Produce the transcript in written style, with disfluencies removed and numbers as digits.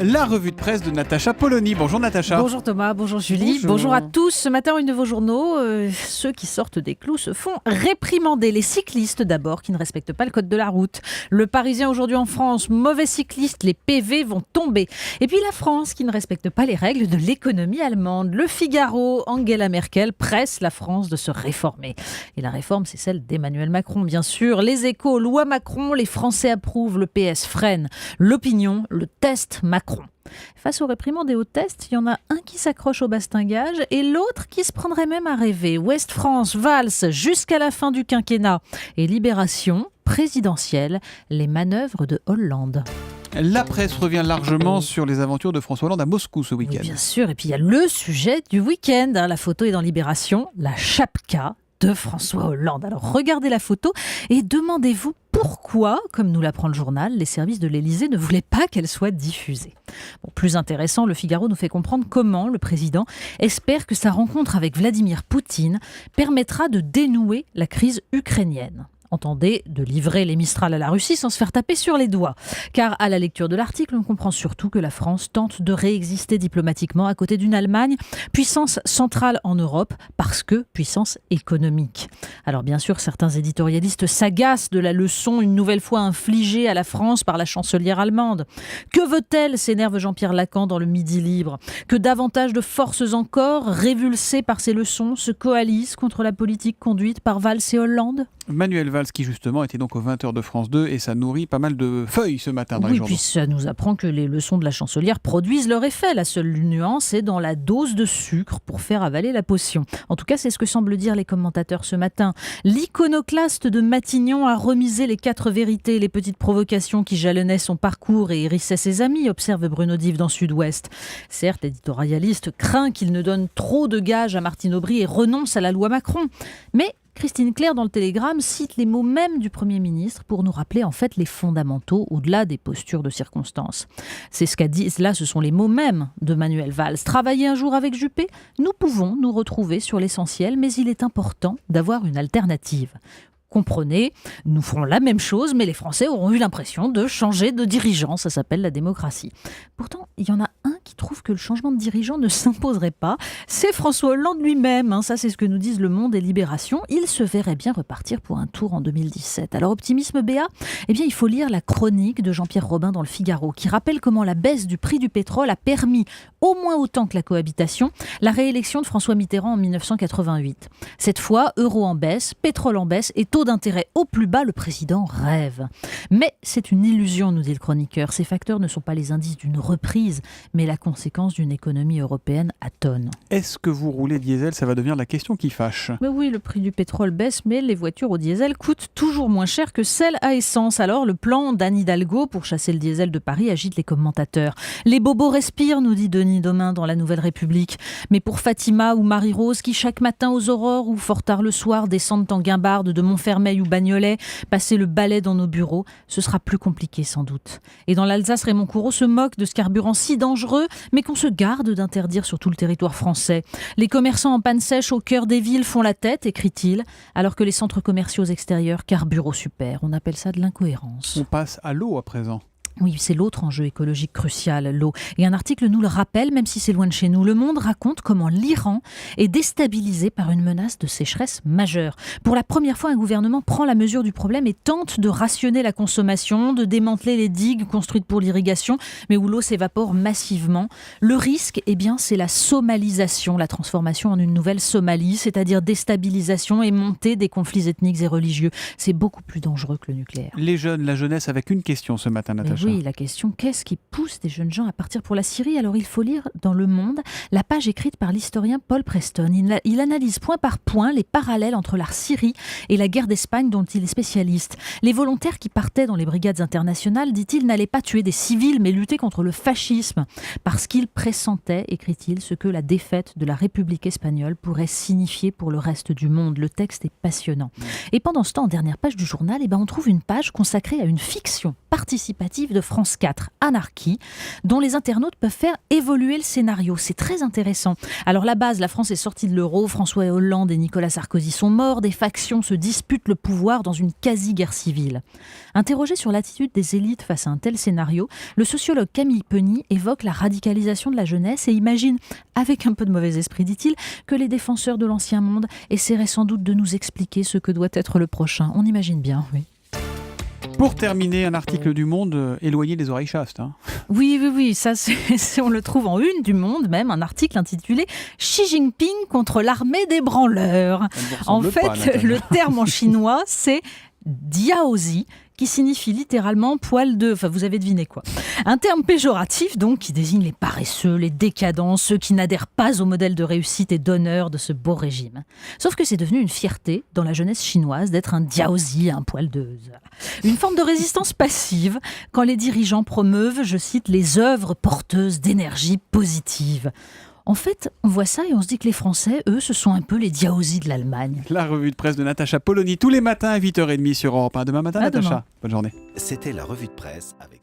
La revue de presse de Natacha Polony. Bonjour Natacha. Bonjour Thomas, bonjour Julie, bonjour à tous. Ce matin, une de vos journaux, ceux qui sortent des clous se font réprimander. Les cyclistes d'abord, qui ne respectent pas le code de la route. Le Parisien aujourd'hui en France, mauvais cycliste, les PV vont tomber. Et puis la France, qui ne respecte pas les règles de l'économie allemande. Le Figaro, Angela Merkel presse la France de se réformer. Et la réforme, c'est celle d'Emmanuel Macron, bien sûr. Les Échos, loi Macron, les Français approuvent, le PS freine. L'opinion, le test Macron. Face aux réprimandés au test, il y en a un qui s'accroche au bastingage et l'autre qui se prendrait même à rêver. Ouest France valse jusqu'à la fin du quinquennat. Et Libération, présidentielle, les manœuvres de Hollande. La presse revient largement sur les aventures de François Hollande à Moscou ce week-end. Oui, bien sûr, et puis il y a le sujet du week-end. La photo est dans Libération, la chapka de François Hollande. Alors regardez la photo et demandez-vous pourquoi, comme nous l'apprend le journal, les services de l'Élysée ne voulaient pas qu'elle soit diffusée. Bon, plus intéressant, le Figaro nous fait comprendre comment le président espère que sa rencontre avec Vladimir Poutine permettra de dénouer la crise ukrainienne. Entendez, de livrer les Mistral à la Russie sans se faire taper sur les doigts. Car à la lecture de l'article, on comprend surtout que la France tente de réexister diplomatiquement à côté d'une Allemagne, puissance centrale en Europe, parce que puissance économique. Alors bien sûr, certains éditorialistes s'agacent de la leçon une nouvelle fois infligée à la France par la chancelière allemande. Que veut-elle, s'énerve Jean-Pierre Lacan dans le Midi Libre. Que davantage de forces encore, révulsées par ces leçons, se coalisent contre la politique conduite par Valls et Hollande ? Manuel Valls qui justement était donc aux 20h de France 2 et ça nourrit pas mal de feuilles ce matin dans les journaux. Oui, puis ça nous apprend que les leçons de la chancelière produisent leur effet. La seule nuance est dans la dose de sucre pour faire avaler la potion. En tout cas, c'est ce que semblent dire les commentateurs ce matin. L'iconoclaste de Matignon a remisé les 4 vérités, les petites provocations qui jalonnaient son parcours et hérissaient ses amis, observe Bruno Dive dans Sud-Ouest. Certes, l'éditorialiste craint qu'il ne donne trop de gages à Martine Aubry et renonce à la loi Macron. Mais Christine Claire, dans le Télégramme, cite les mots même du Premier ministre pour nous rappeler en fait les fondamentaux au-delà des postures de circonstances. C'est ce qu'a dit, là ce sont les mots même de Manuel Valls. Travailler un jour avec Juppé, nous pouvons nous retrouver sur l'essentiel, mais il est important d'avoir une alternative. Comprenez, nous ferons la même chose, mais les Français auront eu l'impression de changer de dirigeant. Ça s'appelle la démocratie. Pourtant, il y en a un qui trouve que le changement de dirigeant ne s'imposerait pas. C'est François Hollande lui-même. Ça, c'est ce que nous disent Le Monde et Libération. Il se verrait bien repartir pour un tour en 2017. Alors, optimisme BA ? Eh bien, il faut lire la chronique de Jean-Pierre Robin dans Le Figaro, qui rappelle comment la baisse du prix du pétrole a permis, au moins autant que la cohabitation, la réélection de François Mitterrand en 1988. Cette fois, euro en baisse, pétrole en baisse et taux d'intérêt au plus bas, le président rêve. Mais c'est une illusion, nous dit le chroniqueur. Ces facteurs ne sont pas les indices d'une reprise, mais la conséquence d'une économie européenne atone. Est-ce que vous roulez diesel ? Ça va devenir la question qui fâche. Mais oui, le prix du pétrole baisse, mais les voitures au diesel coûtent toujours moins cher que celles à essence. Alors, le plan d'Anne Hidalgo pour chasser le diesel de Paris agite les commentateurs. Les bobos respirent, nous dit Denis Domain dans La Nouvelle République. Mais pour Fatima ou Marie-Rose, qui chaque matin aux aurores ou fort tard le soir descendent en guimbarde de Montfermeil ou Bagnolet, passer le balai dans nos bureaux, ce sera plus compliqué sans doute. Et dans l'Alsace, Raymond Courreau se moque de ce carburant si dangereux, mais qu'on se garde d'interdire sur tout le territoire français. Les commerçants en panne sèche au cœur des villes font la tête, écrit-il, alors que les centres commerciaux extérieurs carburent au super. On appelle ça de l'incohérence. On passe à l'eau à présent. Oui, c'est l'autre enjeu écologique crucial, l'eau. Et un article nous le rappelle, même si c'est loin de chez nous. Le Monde raconte comment l'Iran est déstabilisé par une menace de sécheresse majeure. Pour la première fois, un gouvernement prend la mesure du problème et tente de rationner la consommation, de démanteler les digues construites pour l'irrigation, mais où l'eau s'évapore massivement. Le risque, eh bien, c'est la somalisation, la transformation en une nouvelle Somalie, c'est-à-dire déstabilisation et montée des conflits ethniques et religieux. C'est beaucoup plus dangereux que le nucléaire. Les jeunes, la jeunesse, avec une question ce matin, Natacha. Oui, la question, qu'est-ce qui pousse des jeunes gens à partir pour la Syrie ? Alors il faut lire dans Le Monde la page écrite par l'historien Paul Preston. Il analyse point par point les parallèles entre la Syrie et la guerre d'Espagne dont il est spécialiste. Les volontaires qui partaient dans les brigades internationales, dit-il, n'allaient pas tuer des civils mais lutter contre le fascisme parce qu'ils pressentaient, écrit-il, ce que la défaite de la République espagnole pourrait signifier pour le reste du monde. Le texte est passionnant. Et pendant ce temps, en dernière page du journal, on trouve une page consacrée à une fiction participative de France 4, Anarchy, dont les internautes peuvent faire évoluer le scénario. C'est très intéressant. Alors la base, la France est sortie de l'euro, François Hollande et Nicolas Sarkozy sont morts, des factions se disputent le pouvoir dans une quasi-guerre civile. Interrogé sur l'attitude des élites face à un tel scénario, le sociologue Camille Penny évoque la radicalisation de la jeunesse et imagine, avec un peu de mauvais esprit dit-il, que les défenseurs de l'ancien monde essaieraient sans doute de nous expliquer ce que doit être le prochain. On imagine bien, oui. Pour terminer, un article du Monde, éloigné des oreilles chastes. Oui, ça on le trouve en une du Monde, même un article intitulé « Xi Jinping contre l'armée des branleurs ». En fait, le terme en chinois, c'est « diaozi », qui signifie littéralement poil de... Enfin, vous avez deviné quoi. Un terme péjoratif, donc, qui désigne les paresseux, les décadents, ceux qui n'adhèrent pas au modèle de réussite et d'honneur de ce beau régime. Sauf que c'est devenu une fierté dans la jeunesse chinoise d'être un diaozi, un poil de... Une forme de résistance passive quand les dirigeants promeuvent, je cite, les œuvres porteuses d'énergie positive. En fait, on voit ça et on se dit que les Français, eux, ce sont un peu les diaosis de l'Allemagne. La revue de presse de Natacha Polony tous les matins à 8h30 sur Europe 1. Demain matin, À Natacha. demain. Bonne journée. C'était la revue de presse avec